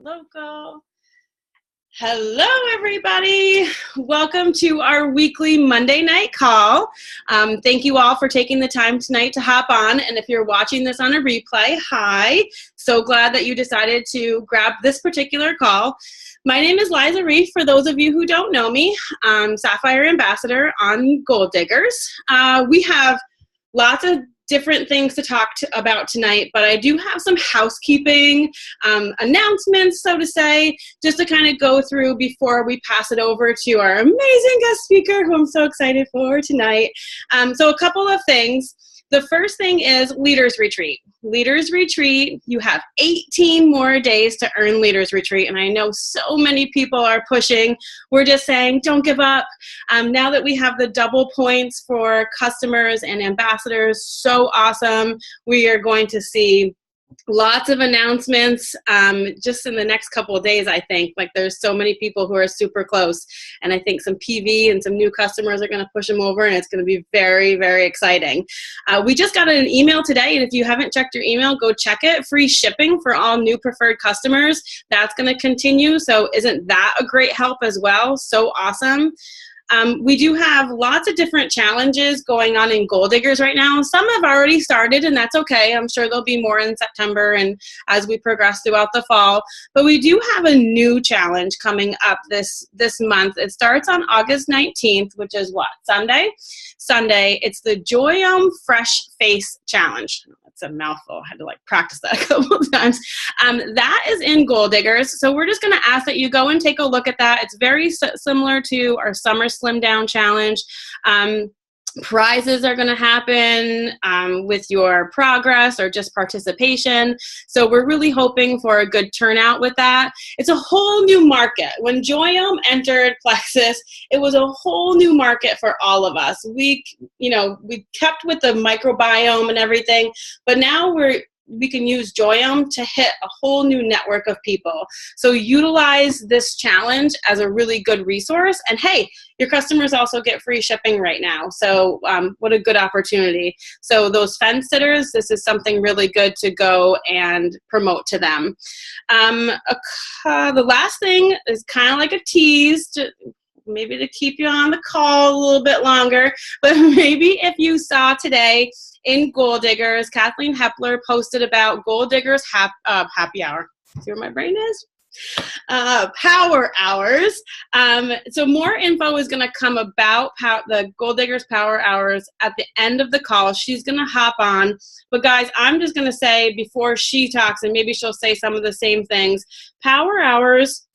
Local. Hello, everybody. Welcome to our weekly Monday night call. Thank you all for taking the time tonight to hop on. And if you're watching this on a replay, hi. So glad that you decided to grab this particular call. My name is Liza Reef. For those of you who don't know me, I'm Sapphire Ambassador on Goal Diggers. We have lots of different things to talk about tonight, but I do have some housekeeping announcements, so to say, just to kind of go through before we pass it over to our amazing guest speaker, who I'm so excited for tonight. So a couple of things. The first thing is Leaders Retreat. Leaders Retreat, you have 18 more days to earn Leaders Retreat, and I know so many people are pushing. We're just saying, don't give up. Now that we have the double points for customers and ambassadors, so awesome. We are going to see lots of announcements just in the next couple of days, I think. Like, there's so many people who are super close, and I think some PV and some new customers are going to push them over, and it's going to be very, very exciting. We just got an email today, and if you haven't checked your email, go check it. Free shipping for all new preferred customers. That's going to continue, so isn't that a great help as well? So awesome. We do have lots of different challenges going on in Goal Diggers right now. Some have already started, and that's okay. I'm sure there'll be more in September and as we progress throughout the fall. But we do have a new challenge coming up this month. It starts on August 19th, which is what? Sunday? Sunday. It's the Joyome Fresh Face Challenge. It's a mouthful. I had to practice that a couple of times. That is in Goal Diggers. So we're just going to ask that you go and take a look at that. It's very similar to our Summer Slim Down Challenge. Prizes are going to happen with your progress or just participation. So we're really hoping for a good turnout with that. It's a whole new market. When Joyome entered Plexus, it was a whole new market for all of us. We kept with the microbiome and everything, but now we can use Joyome to hit a whole new network of people. So utilize this challenge as a really good resource. And hey, your customers also get free shipping right now. So what a good opportunity. So those fence sitters, this is something really good to go and promote to them. The last thing is kind of like a tease, maybe to keep you on the call a little bit longer, but maybe if you saw today in Goal Diggers, Kathleen Hepler posted about Goal Diggers happy hour. See where my brain is? Power hours. So more info is going to come about the Goal Diggers Power Hours at the end of the call. She's going to hop on. But guys, I'm just going to say before she talks, and maybe she'll say some of the same things, Power Hours,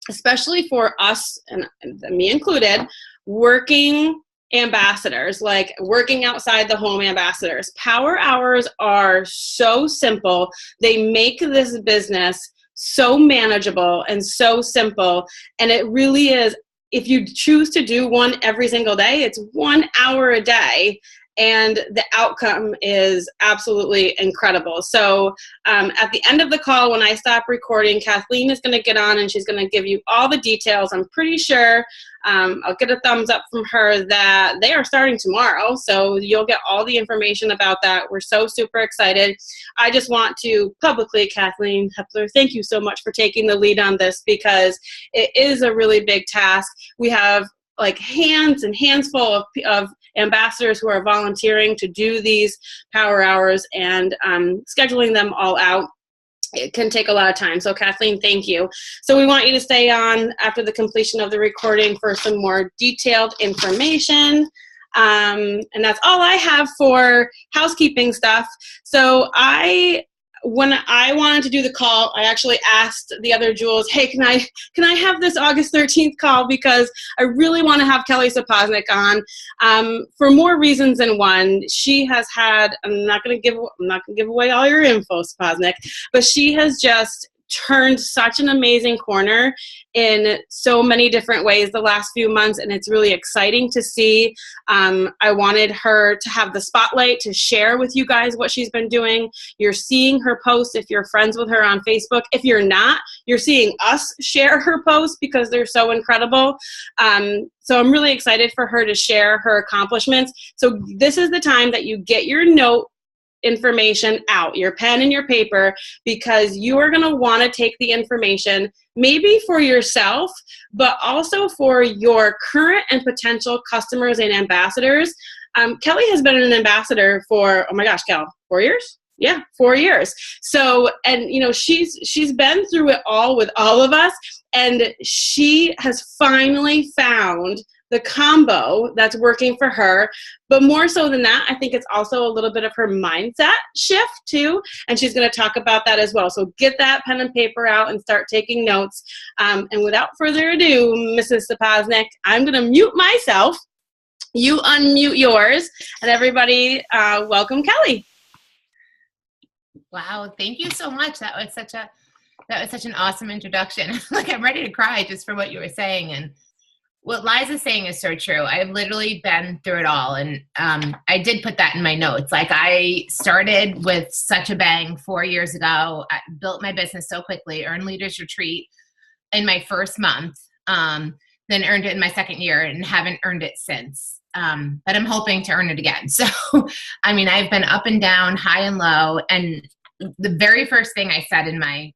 especially for us, and me included, working ambassadors, like working outside the home ambassadors. Power hours are so simple. They make this business so manageable and so simple. And it really is, if you choose to do one every single day, it's 1 hour a day. And the outcome is absolutely incredible. So at the end of the call, when I stop recording, Kathleen is going to get on and she's going to give you all the details. I'm pretty sure I'll get a thumbs up from her that they are starting tomorrow. So you'll get all the information about that. We're so super excited. I just want to publicly, Kathleen Hepler, thank you so much for taking the lead on this, because it is a really big task. We have hands and hands full of ambassadors who are volunteering to do these power hours, and scheduling them all out, it can take a lot of time. So Kathleen, thank you. So we want you to stay on after the completion of the recording for some more detailed information. And that's all I have for housekeeping stuff. So when I wanted to do the call, I actually asked the other Jules, hey, can I have this August 13th call, because I really want to have Kelly Sapoznik on for more reasons than one. She has had, I'm not going to give away all your info, Sapoznik, but she has just turned such an amazing corner in so many different ways the last few months, and it's really exciting to see. I wanted her to have the spotlight to share with you guys what she's been doing. You're seeing her posts if you're friends with her on Facebook. If you're not, you're seeing us share her posts because they're so incredible. So I'm really excited for her to share her accomplishments. So this is the time that you get your note information out, your pen and your paper, because you are going to want to take the information maybe for yourself, but also for your current and potential customers and ambassadors. Kelly has been an ambassador for, oh my gosh, Kel, 4 years? Yeah, 4 years. So, and you know, she's been through it all with all of us, and she has finally found the combo that's working for her. But more so than that, I think it's also a little bit of her mindset shift too, and she's going to talk about that as well. So get that pen and paper out and start taking notes. And without further ado, Mrs. Sapoznik, I'm going to mute myself. You unmute yours, and everybody, welcome Kelly. Wow, thank you so much. That was such an awesome introduction. Like, I'm ready to cry just for what you were saying. And what Liza's saying is so true. I've literally been through it all. And I did put that in my notes. Like, I started with such a bang 4 years ago. I built my business so quickly, earned Leaders Retreat in my first month, then earned it in my second year and haven't earned it since. But I'm hoping to earn it again. So, I mean, I've been up and down, high and low. And the very first thing I said in my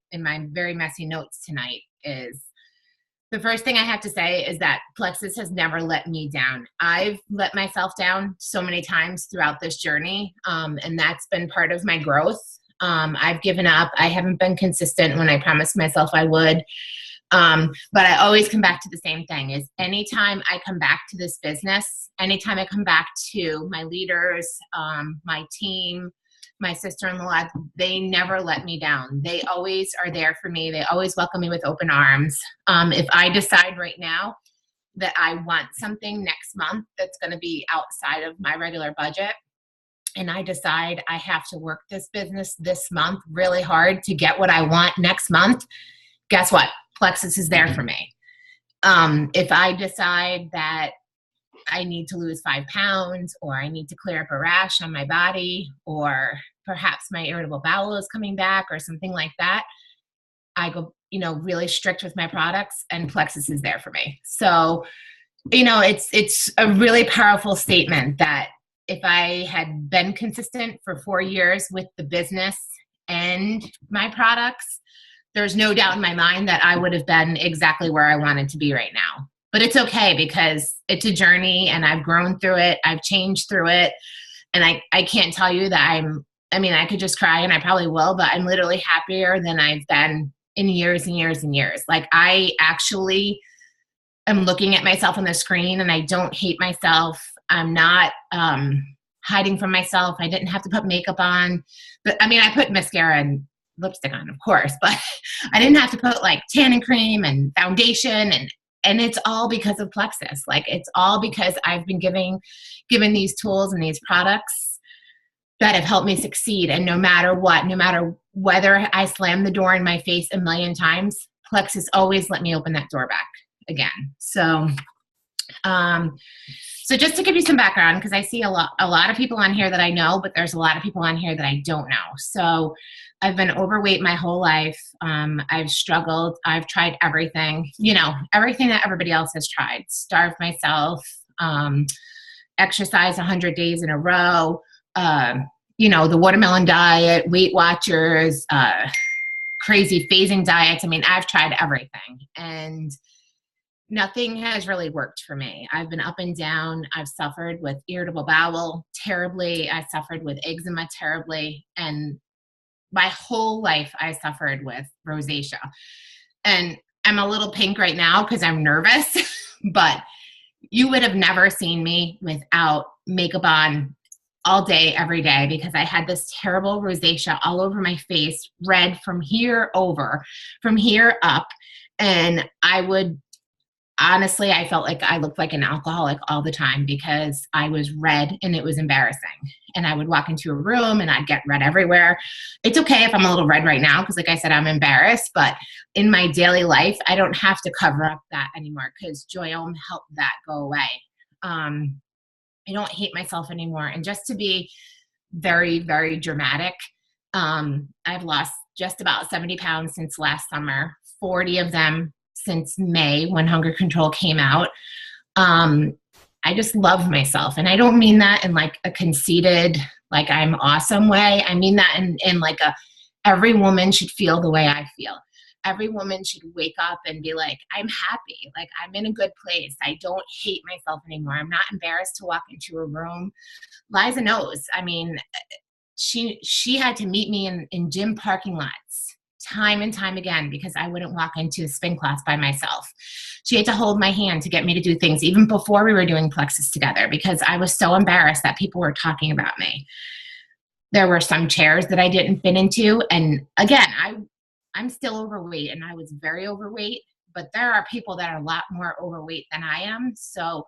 very messy notes tonight is, the first thing I have to say is that Plexus has never let me down. I've let myself down so many times throughout this journey, and that's been part of my growth. I've given up. I haven't been consistent when I promised myself I would. But I always come back to the same thing, is anytime I come back to this business, anytime I come back to my leaders, my team, my sister-in-law, they never let me down. They always are there for me. They always welcome me with open arms. If I decide right now that I want something next month that's going to be outside of my regular budget, and I decide I have to work this business this month really hard to get what I want next month, guess what? Plexus is there for me. If I decide that I need to lose 5 pounds, or I need to clear up a rash on my body, or perhaps my irritable bowel is coming back or something like that, I go, really strict with my products, and Plexus is there for me. So, it's a really powerful statement that if I had been consistent for 4 years with the business and my products, there's no doubt in my mind that I would have been exactly where I wanted to be right now. But it's okay, because it's a journey and I've grown through it. I've changed through it. And I can't tell you that I could just cry, and I probably will, but I'm literally happier than I've been in years and years and years. Like, I actually am looking at myself on the screen and I don't hate myself. I'm not hiding from myself. I didn't have to put makeup on. But I put mascara and lipstick on, of course, but I didn't have to put like tanning cream and foundation, and it's all because of Plexus. Like, it's all because I've been given these tools and these products that have helped me succeed. And no matter what, no matter whether I slam the door in my face a million times, Plexus always let me open that door back again. So just to give you some background, because I see a lot of people on here that I know, but there's a lot of people on here that I don't know. So I've been overweight my whole life. I've struggled. I've tried everything, everything that everybody else has tried. Starved myself, exercise 100 days in a row, the watermelon diet, Weight Watchers, crazy phasing diets. I've tried everything, and nothing has really worked for me. I've been up and down. I've suffered with irritable bowel terribly. I suffered with eczema terribly. And my whole life I suffered with rosacea. And I'm a little pink right now because I'm nervous, but you would have never seen me without makeup on all day, every day, because I had this terrible rosacea all over my face, red from here up. And honestly, I felt like I looked like an alcoholic all the time because I was red, and it was embarrassing. And I would walk into a room and I'd get red everywhere. It's okay if I'm a little red right now, because like I said, I'm embarrassed, but in my daily life, I don't have to cover up that anymore, because JoyOhm helped that go away. I don't hate myself anymore. And just to be very, very dramatic, I've lost just about 70 pounds since last summer, 40 of them since May when Hunger Control came out. I just love myself. And I don't mean that in like a conceited, like I'm awesome way. I mean that in like every woman should feel the way I feel. Every woman should wake up and be like, I'm happy. Like I'm in a good place. I don't hate myself anymore. I'm not embarrassed to walk into a room. Liza knows. I mean, she had to meet me in gym parking lots time and time again because I wouldn't walk into a spin class by myself. She had to hold my hand to get me to do things even before we were doing plexus together because I was so embarrassed that people were talking about me. There were some chairs that I didn't fit into. And again, I'm still overweight and I was very overweight, but there are people that are a lot more overweight than I am. So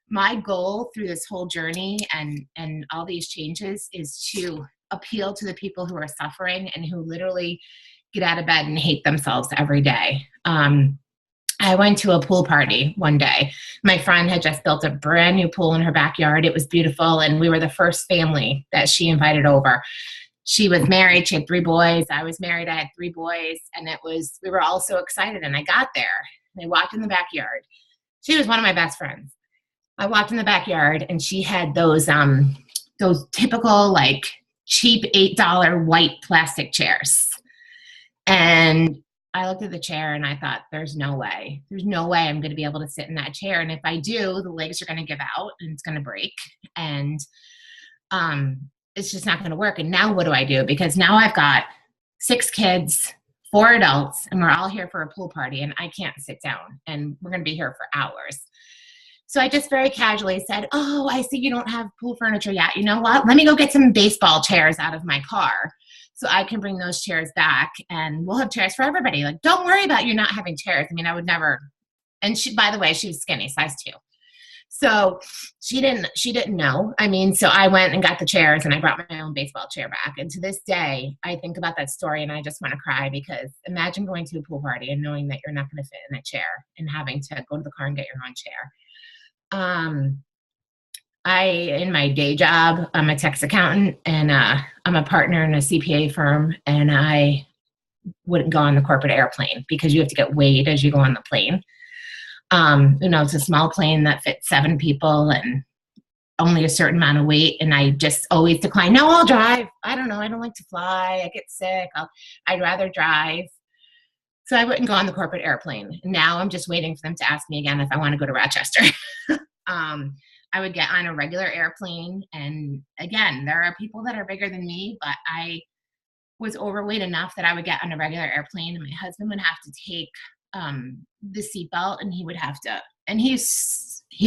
my goal through this whole journey and all these changes is to appeal to the people who are suffering and who literally get out of bed and hate themselves every day. I went to a pool party one day. My friend had just built a brand new pool in her backyard. It was beautiful. And we were the first family that she invited over. She was married. She had 3 boys. I was married. I had 3 boys. And we were all so excited. And I got there and I walked in the backyard. She was one of my best friends. I walked in the backyard and she had those typical like cheap $8 white plastic chairs. And I looked at the chair and I thought, there's no way I'm going to be able to sit in that chair. And if I do, the legs are going to give out and it's going to break. And it's just not going to work. And now what do I do? Because now I've got 6 kids, 4 adults, and we're all here for a pool party and I can't sit down and we're going to be here for hours. So I just very casually said, oh, I see you don't have pool furniture yet. You know what? Let me go get some baseball chairs out of my car so I can bring those chairs back and we'll have chairs for everybody. Like, don't worry about you not having chairs. I mean, I would never. And she, by the way, she was skinny, size 2. So she didn't know. I mean, so I went and got the chairs and I brought my own baseball chair back. And to this day, I think about that story and I just want to cry because imagine going to a pool party and knowing that you're not going to fit in a chair and having to go to the car and get your own chair. In my day job, I'm a tax accountant and I'm a partner in a CPA firm and I wouldn't go on the corporate airplane because you have to get weighed as you go on the plane. It's a small plane that fits 7 people and only a certain amount of weight. And I just always decline. No, I'll drive. I don't know. I don't like to fly. I get sick. I'd rather drive. So I wouldn't go on the corporate airplane. Now I'm just waiting for them to ask me again if I want to go to Rochester. I would get on a regular airplane. And again, there are people that are bigger than me, but I was overweight enough that I would get on a regular airplane and my husband would have to take the seatbelt and he would have to, and he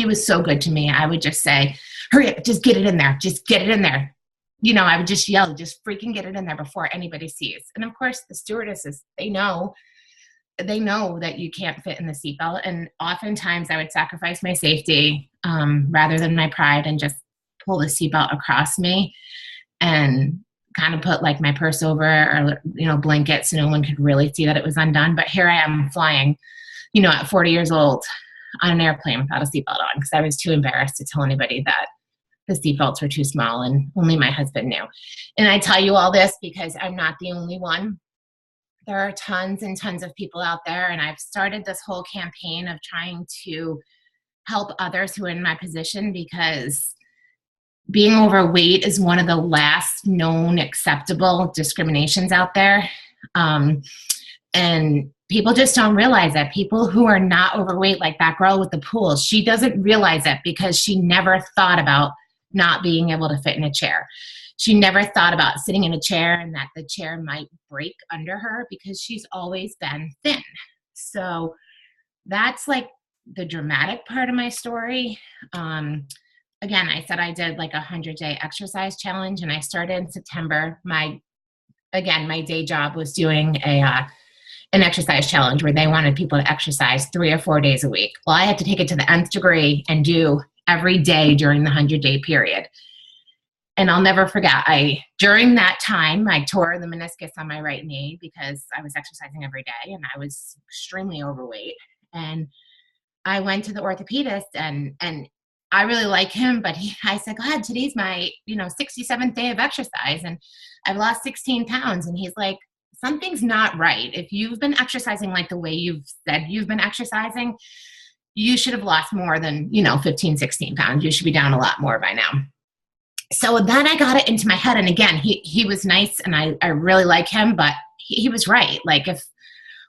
was so good to me. I would just say, hurry up, just get it in there. Just get it in there. I would just yell, just freaking get it in there before anybody sees. And of course the stewardesses, they know that you can't fit in the seatbelt. And oftentimes I would sacrifice my safety rather than my pride and just pull the seatbelt across me and kind of put like my purse over or, blankets so no one could really see that it was undone. But here I am flying, at 40 years old on an airplane without a seatbelt on because I was too embarrassed to tell anybody that the seatbelts were too small and only my husband knew. And I tell you all this because I'm not the only one. There are tons and tons of people out there, and I've started this whole campaign of trying to help others who are in my position because being overweight is one of the last known acceptable discriminations out there. And people just don't realize that. People who are not overweight, like that girl with the pool, she doesn't realize it because she never thought about not being able to fit in a chair. She never thought about sitting in a chair and that the chair might break under her because she's always been thin. So that's like the dramatic part of my story. Again, I said I did like a 100-day exercise challenge and I started in September. My day job was doing an exercise challenge where they wanted people to exercise 3 or 4 days a week. Well, I had to take it to the nth degree and do every day during the 100-day period. And I'll never forget, during that time, I tore the meniscus on my right knee because I was exercising every day and I was extremely overweight. And I went to the orthopedist and I really like him, but I said, God, today's my, 67th day of exercise and I've lost 16 pounds. And he's like, something's not right. If you've been exercising like the way you've said you've been exercising, you should have lost more than, 15, 16 pounds. You should be down a lot more by now. So then I got it into my head. And again, he was nice and I really like him, but he was right. Like,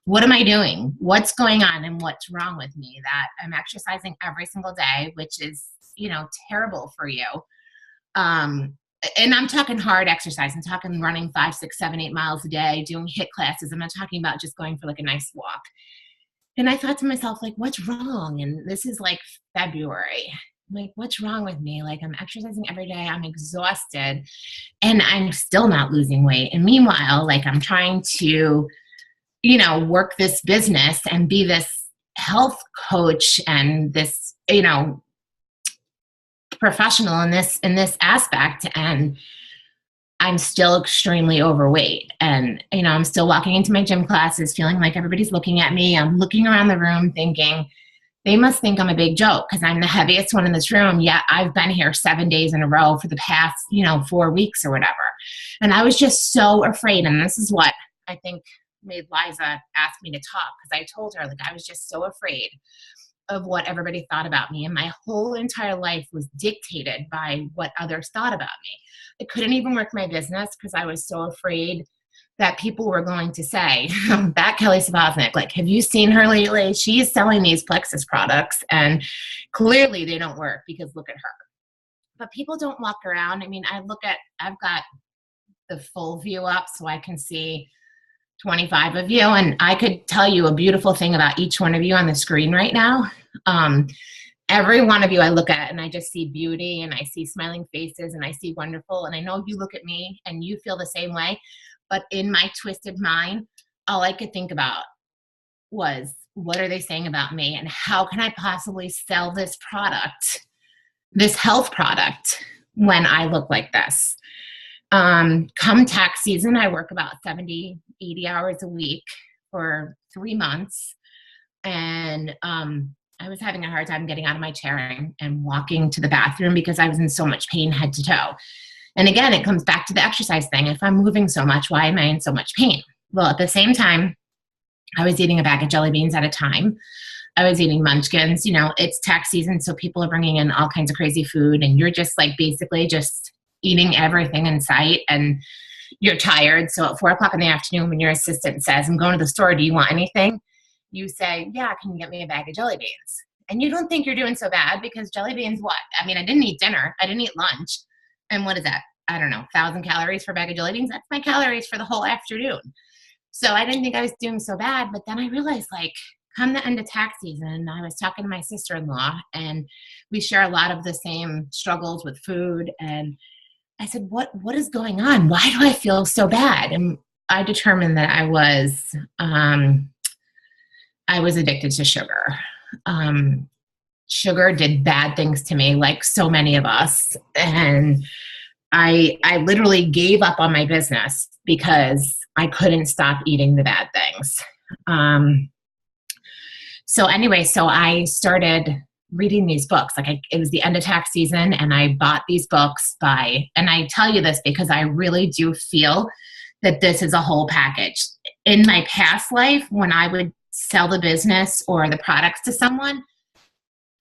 what am I doing? What's going on and what's wrong with me that I'm exercising every single day, which is, terrible for you. And I'm talking hard exercise. I'm talking running 5, 6, 7, 8 miles a day, doing HIIT classes. I'm not talking about just going for like a nice walk. And I thought to myself, like, what's wrong? And this is like February. I'm like, what's wrong with me? Like, I'm exercising every day. I'm exhausted and I'm still not losing weight. And meanwhile, like, I'm trying to, work this business and be this health coach and this, professional in this aspect. And I'm still extremely overweight. And, I'm still walking into my gym classes feeling like everybody's looking at me. I'm looking around the room thinking, they must think I'm a big joke because I'm the heaviest one in this room. Yet I've been here 7 days in a row for the past, 4 weeks or whatever. And I was just so afraid. And this is what I think made Liza ask me to talk, because I told her, like, I was just so afraid of what everybody thought about me. And my whole entire life was dictated by what others thought about me. I couldn't even work my business because I was so afraid that people were going to say, that Kelly Saboznik, like, have you seen her lately? She's selling these Plexus products and clearly they don't work because look at her. But people don't walk around. I mean, I've got the full view up so I can see 25 of you. And I could tell you a beautiful thing about each one of you on the screen right now. Every one of you I look at and I just see beauty and I see smiling faces and I see wonderful. And I know you look at me and you feel the same way. But in my twisted mind, all I could think about was, what are they saying about me? And how can I possibly sell this product, this health product, when I look like this? Come tax season, I work about 70, 80 hours a week for 3 months. And I was having a hard time getting out of my chair and walking to the bathroom because I was in so much pain head to toe. And again, it comes back to the exercise thing. If I'm moving so much, why am I in so much pain? Well, at the same time, I was eating a bag of jelly beans at a time. I was eating munchkins. It's tax season, so people are bringing in all kinds of crazy food, and you're just like basically just eating everything in sight, and you're tired. So at 4 o'clock in the afternoon, when your assistant says, I'm going to the store, do you want anything? You say, yeah, can you get me a bag of jelly beans? And you don't think you're doing so bad because jelly beans, what? I mean, I didn't eat dinner. I didn't eat lunch. And what is that? I don't know, 1,000 calories for a bag of jelly beans? That's my calories for the whole afternoon. So I didn't think I was doing so bad. But then I realized, like, come the end of tax season, I was talking to my sister-in-law, and we share a lot of the same struggles with food. And I said, what is going on? Why do I feel so bad? And I determined that I was addicted to sugar. Sugar did bad things to me, like so many of us. And I literally gave up on my business because I couldn't stop eating the bad things. So I started reading these books. It was the end of tax season, and I bought these books and I tell you this because I really do feel that this is a whole package. In my past life, when I would sell the business or the products to someone,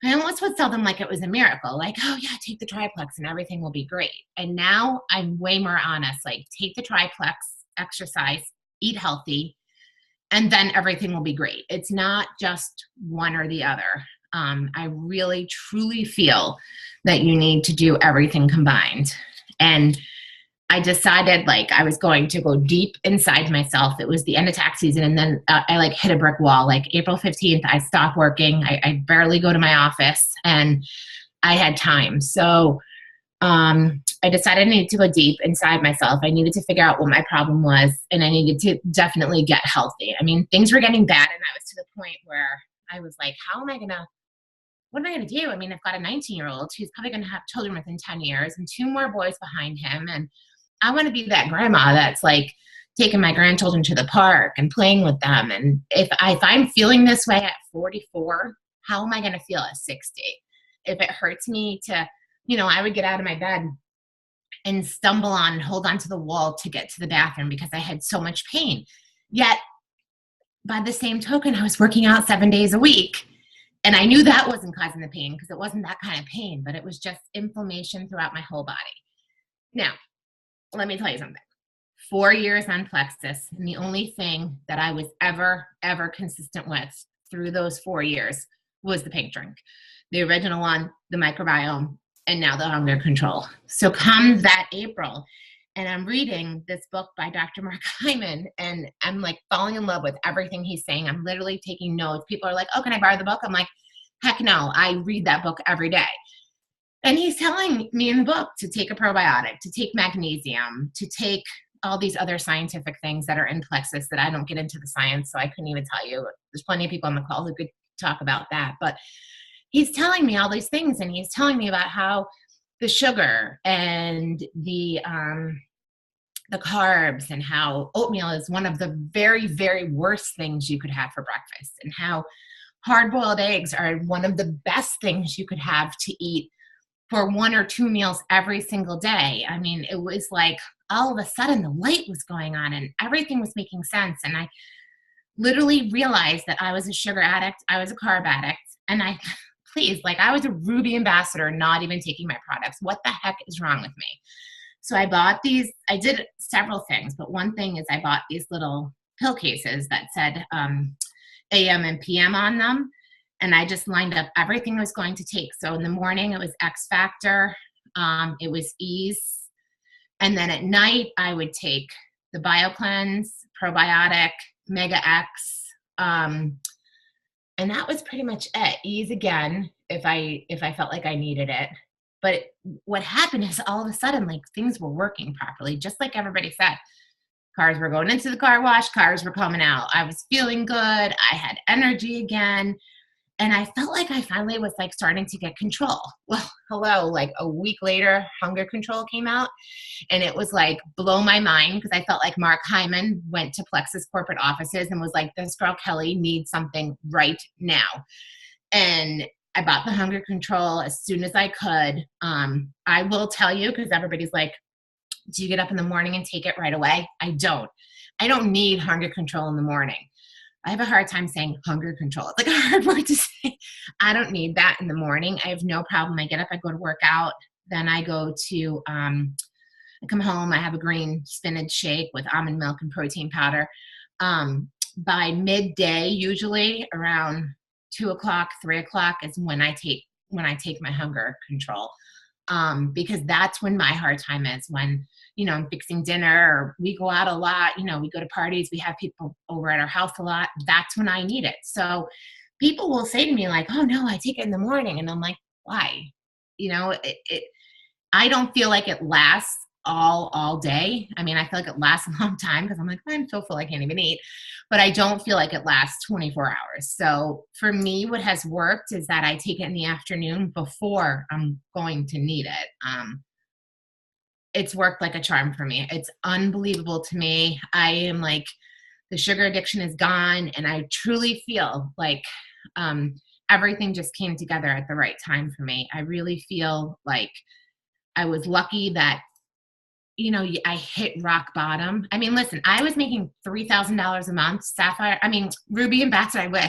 I almost would sell them like it was a miracle. Like, oh yeah, take the triplex and everything will be great. And now I'm way more honest. Like, take the triplex, exercise, eat healthy, and then everything will be great. It's not just one or the other. I really, truly feel that you need to do everything combined. And I decided, like, I was going to go deep inside myself. It was the end of tax season, and then I hit a brick wall. Like, April 15th, I stopped working. I barely go to my office, and I had time. So I decided I needed to go deep inside myself. I needed to figure out what my problem was, and I needed to definitely get healthy. I mean, things were getting bad, and I was to the point where I was like, what am I going to do? I mean, I've got a 19-year-old who's probably going to have children within 10 years and 2 more boys behind him, and I want to be that grandma that's like taking my grandchildren to the park and playing with them. And if I'm feeling this way at 44, how am I going to feel at 60? If it hurts me to, I would get out of my bed and stumble on and hold onto the wall to get to the bathroom because I had so much pain. Yet, by the same token, I was working out 7 days a week. And I knew that wasn't causing the pain because it wasn't that kind of pain, but it was just inflammation throughout my whole body. Now, let me tell you something. 4 years on Plexus, and the only thing that I was ever consistent with through those 4 years was the pink drink. The original one, the microbiome, and now the hunger control. So come that April, and I'm reading this book by Dr. Mark Hyman, and I'm like falling in love with everything he's saying. I'm literally taking notes. People are like, oh, can I borrow the book? I'm like, heck no, I read that book every day. And he's telling me in the book to take a probiotic, to take magnesium, to take all these other scientific things that are in Plexus that I don't get into the science, so I couldn't even tell you. There's plenty of people on the call who could talk about that. But he's telling me all these things, and he's telling me about how the sugar and the carbs, and how oatmeal is one of the very, very worst things you could have for breakfast, and how hard-boiled eggs are one of the best things you could have to eat for 1 or 2 meals every single day. I mean, it was like all of a sudden the light was going on and everything was making sense. And I literally realized that I was a sugar addict, I was a carb addict, and I was a Ruby ambassador, not even taking my products. What the heck is wrong with me? So I bought these. I did several things, but one thing is I bought these little pill cases that said AM and PM on them. And I just lined up everything I was going to take. So in the morning, it was X Factor, it was Ease. And then at night, I would take the BioCleanse, Probiotic, Mega X. And that was pretty much it. Ease again, if I felt like I needed it. But what happened is all of a sudden, like, things were working properly, just like everybody said. Cars were going into the car wash, cars were coming out. I was feeling good. I had energy again. And I felt like I finally was like starting to get control. Well, hello, like a week later, Hunger Control came out, and it was like blow my mind, because I felt like Mark Hyman went to Plexus corporate offices and was like, this girl Kelly needs something right now. And I bought the Hunger Control as soon as I could. I will tell you, because everybody's like, do you get up in the morning and take it right away? I don't need Hunger Control in the morning. I have a hard time saying hunger control. It's like a hard word to say. I don't need that in the morning. I have no problem. I get up, I go to work out. Then I go to, I come home, I have a green spinach shake with almond milk and protein powder. By midday, usually around 2 o'clock, 3 o'clock is when I take my hunger control. Because that's when my hard time is, when, I'm fixing dinner, or we go out a lot, we go to parties, we have people over at our house a lot. That's when I need it. So people will say to me like, oh no, I take it in the morning. And I'm like, why? I don't feel like it lasts all day. I mean, I feel like it lasts a long time, because I'm like, I'm so full I can't even eat, but I don't feel like it lasts 24 hours. So for me, what has worked is that I take it in the afternoon before I'm going to need it. It's worked like a charm for me. It's unbelievable to me. I am like, the sugar addiction is gone, and I truly feel like everything just came together at the right time for me. I really feel like I was lucky that I hit rock bottom. I mean, listen, I was making $3,000 a month, Ruby Ambassador,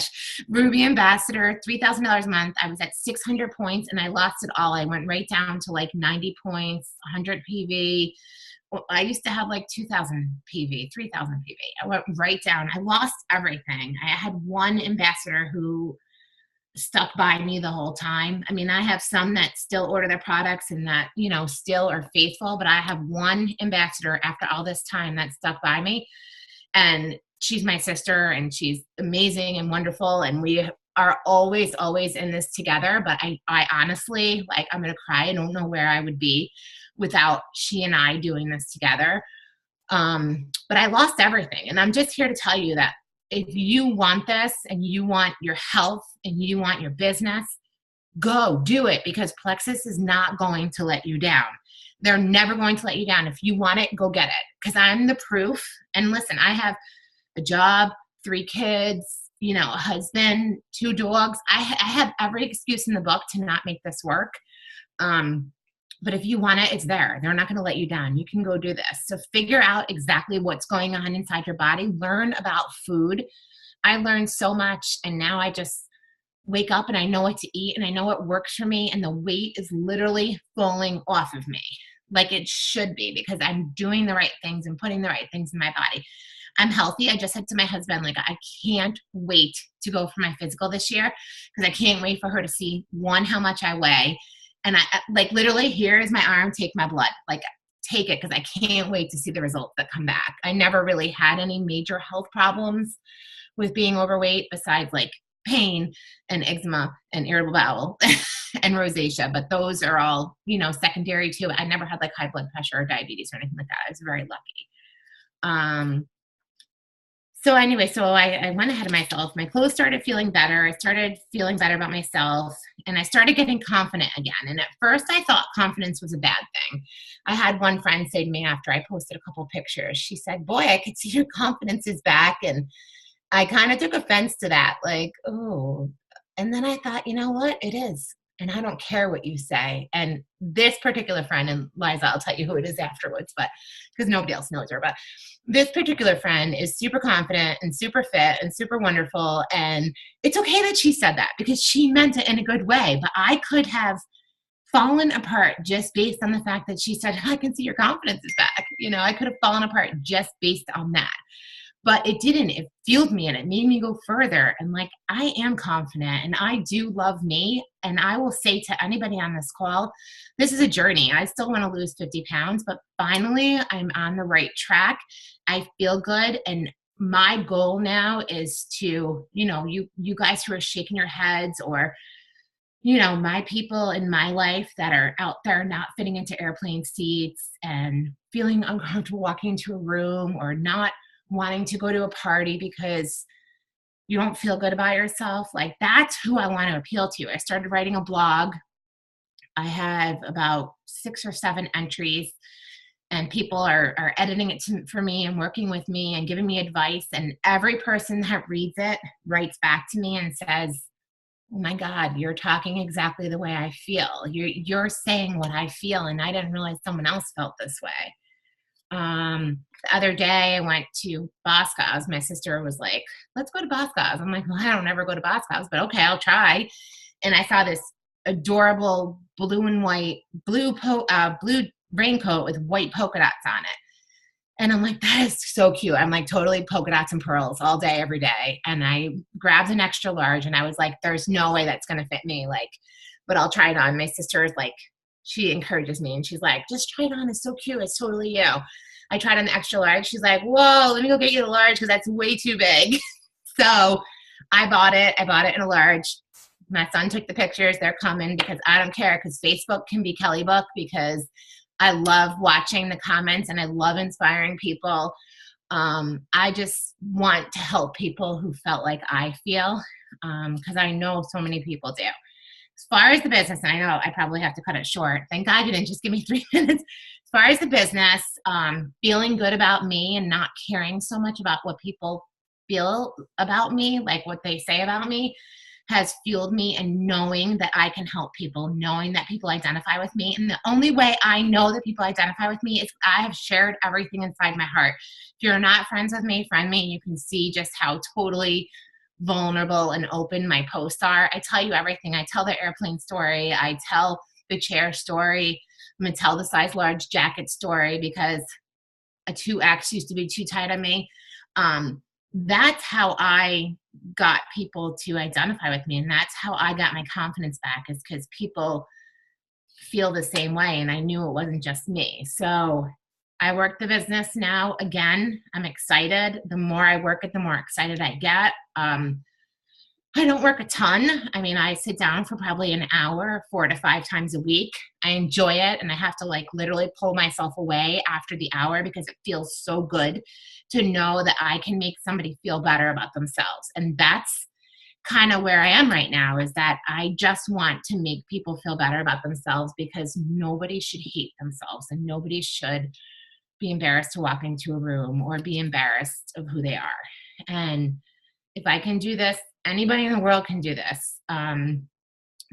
Ruby Ambassador, $3,000 a month. I was at 600 points and I lost it all. I went right down to like 90 points, 100 PV. Well, I used to have like 2,000 PV, 3,000 PV. I went right down. I lost everything. I had one ambassador who stuck by me the whole time. I mean, I have some that still order their products and that, still are faithful, but I have one ambassador after all this time that stuck by me, and she's my sister, and she's amazing and wonderful. And we are always in this together. But I honestly, like, I'm going to cry. I don't know where I would be without she and I doing this together. But I lost everything. And I'm just here to tell you that if you want this, and you want your health, and you want your business, go do it, because Plexus is not going to let you down. They're never going to let you down. If you want it, go get it, because I'm the proof. And listen, I have a job, 3 kids, a husband, 2 dogs. I have every excuse in the book to not make this work. But if you want it, it's there. They're not going to let you down. You can go do this. So figure out exactly what's going on inside your body. Learn about food. I learned so much, and now I just wake up and I know what to eat, and I know what works for me, and the weight is literally falling off of me. like it should be, because I'm doing the right things and putting the right things in my body. I'm healthy. I just said to my husband, like, I can't wait to go for my physical this year, because I can't wait for her to see, one, how much I weigh. And I, like, literally, here is my arm, take my blood. Like, take it, because I can't wait to see the results that come back. I never really had any major health problems with being overweight, besides like pain and eczema and irritable bowel and rosacea. But those are all, you know, secondary to it. I never had like high blood pressure or diabetes or anything like that. I was very lucky. So anyway, so I went ahead of myself. My clothes started feeling better. I started feeling better about myself, and I started getting confident again. And at first I thought confidence was a bad thing. I had one friend say to me after I posted a couple pictures, she said, boy, I could see your confidence is back. And I kind of took offense to that. Like, oh, and then I thought, you know what? It is. And I don't care what you say. And this particular friend, and Liza, I'll tell you who it is afterwards, but because nobody else knows her, but this particular friend is super confident and super fit and super wonderful. And it's okay that she said that, because she meant it in a good way. But I could have fallen apart just based on the fact that she said, I can see your confidence is back. You know, I could have fallen apart just based on that. But it didn't. It fueled me, and it made me go further. And like, I am confident, and I do love me. And I will say to anybody on this call, this is a journey. I still want to lose 50 pounds, but finally I'm on the right track. I feel good. And my goal now is to, you know, you guys who are shaking your heads, or, you know, my people in my life that are out there not fitting into airplane seats and feeling uncomfortable walking into a room, or not wanting to go to a party because you don't feel good about yourself. Like, that's who I want to appeal to. I started writing a blog. I have about 6 or 7 entries, and people are editing it for me and working with me and giving me advice. And every person that reads it writes back to me and says, oh my God, you're talking exactly the way I feel. You're saying what I feel. And I didn't realize someone else felt this way. The other day I went to Boscov's. My sister was like, let's go to Boscov's. I'm like, well, I don't ever go to Boscov's, but okay, I'll try. And I saw this adorable blue and white, blue raincoat with white polka dots on it. And I'm like, that is so cute. I'm like, totally polka dots and pearls all day, every day. And I grabbed an extra large, and I was like, there's no way that's going to fit me. Like, but I'll try it on. My sister is like, she encourages me, and she's like, just try it on. It's so cute. It's totally you. I tried on the extra large. She's like, whoa, let me go get you the large, because that's way too big. So I bought it. I bought it in a large. My son took the pictures. They're coming, because I don't care, because Facebook can be Kelly Book, because I love watching the comments and I love inspiring people. I just want to help people who felt like I feel, because I know so many people do. As far as the business, and I know I probably have to cut it short. Thank God you didn't just give me 3 minutes. As far as the business, feeling good about me and not caring so much about what people feel about me, like what they say about me, has fueled me, and knowing that I can help people, knowing that people identify with me. And the only way I know that people identify with me is I have shared everything inside my heart. If you're not friends with me, friend me, and you can see just how totally vulnerable and open my posts are. I tell you everything. I tell the airplane story. I tell the chair story. I'm going to tell the size large jacket story, because a 2X used to be too tight on me. That's how I got people to identify with me. And that's how I got my confidence back, is because people feel the same way. And I knew it wasn't just me. So I work the business now. Again, I'm excited. The more I work it, the more excited I get. I don't work a ton. I mean, I sit down for probably an hour, 4 to 5 times a week. I enjoy it, and I have to like literally pull myself away after the hour, because it feels so good to know that I can make somebody feel better about themselves. And that's kind of where I am right now, is that I just want to make people feel better about themselves, because nobody should hate themselves, and nobody should be embarrassed to walk into a room or be embarrassed of who they are. And if I can do this, anybody in the world can do this.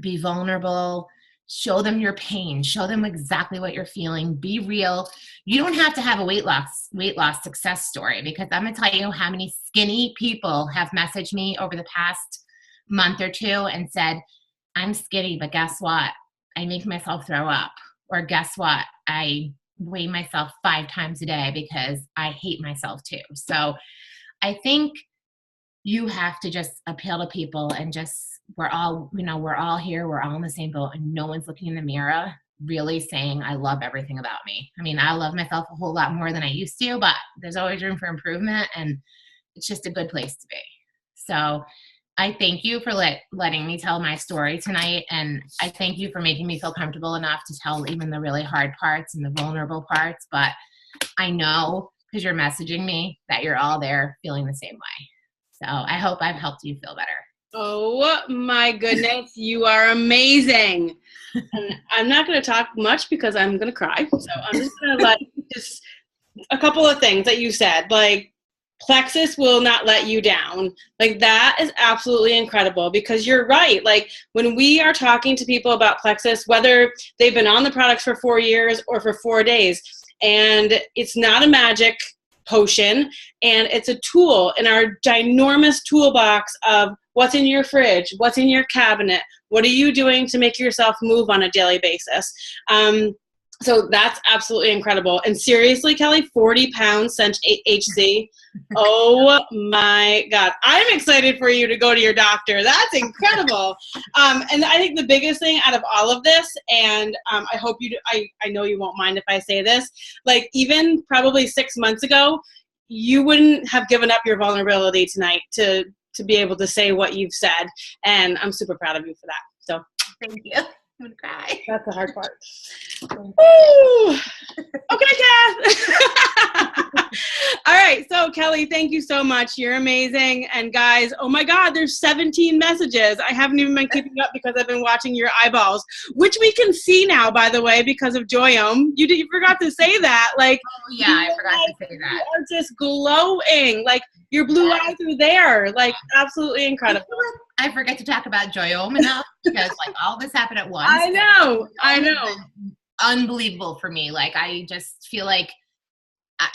Be vulnerable, show them your pain, show them exactly what you're feeling, be real. You don't have to have a weight loss success story, because I'm gonna tell you how many skinny people have messaged me over the past month or 2 and said, I'm skinny, but guess what? I make myself throw up. Or guess what? I weigh myself 5 times a day because I hate myself too. So I think you have to just appeal to people and just, we're all here, we're all in the same boat, and no one's looking in the mirror really saying, I love everything about me. I mean, I love myself a whole lot more than I used to, but there's always room for improvement, and it's just a good place to be. So I thank you for letting me tell my story tonight. And I thank you for making me feel comfortable enough to tell even the really hard parts and the vulnerable parts. But I know, because you're messaging me, that you're all there feeling the same way. So I hope I've helped you feel better. Oh my goodness, you are amazing. And I'm not going to talk much because I'm going to cry. So I'm just going to just a couple of things that you said, like Plexus will not let you down. Like that is absolutely incredible, because you're right. Like when we are talking to people about Plexus, whether they've been on the products for 4 years or for 4 days, and it's not a magic potion, and it's a tool in our ginormous toolbox of what's in your fridge, what's in your cabinet, what are you doing to make yourself move on a daily basis. So that's absolutely incredible. And seriously, Kelly, 40 pounds since HC. Oh my God. I'm excited for you to go to your doctor. That's incredible. And I think the biggest thing out of all of this, and I hope I know you won't mind if I say this, like even probably 6 months ago, you wouldn't have given up your vulnerability tonight to be able to say what you've said. And I'm super proud of you for that. So thank you. I'm gonna cry. That's the hard part. Woo! Okay, Kath. All right. So Kelly, thank you so much. You're amazing. And guys, oh my God, there's 17 messages. I haven't even been keeping up because I've been watching your eyeballs, which we can see now, by the way, because of Joyome. You forgot to say that. Like, oh yeah, I forgot to say that. You are just glowing. Like your blue eyes are there. Like absolutely incredible. I forget to talk about Joyome enough because like all this happened at once. I know. Unbelievable for me. Like I just feel like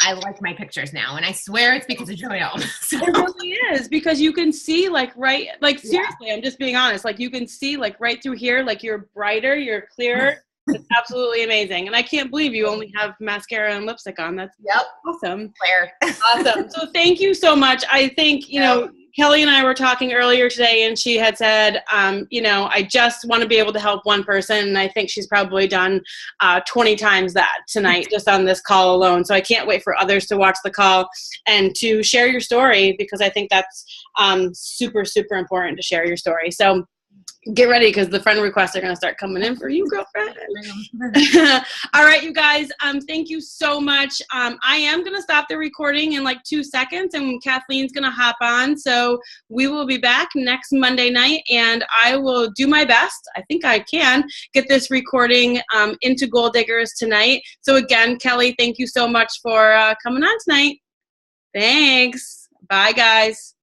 I like my pictures now, and I swear it's because of Joyome. So. It really is, because you can see seriously, I'm just being honest. Like you can see like right through here, like you're brighter, you're clearer. It's absolutely amazing. And I can't believe you only have mascara and lipstick on. That's awesome. Claire. Awesome. So thank you so much. I think, Kelly and I were talking earlier today, and she had said, I just want to be able to help one person. And I think she's probably done 20 times that tonight just on this call alone. So I can't wait for others to watch the call and to share your story, because I think that's super, super important to share your story. So get ready, because the friend requests are going to start coming in for you, girlfriend. All right, you guys. Thank you so much. I am going to stop the recording in like 2 seconds, and Kathleen's going to hop on. So we will be back next Monday night, and I will do my best. I think I can get this recording into Goal Diggers tonight. So again, Kelly, thank you so much for coming on tonight. Thanks. Bye, guys.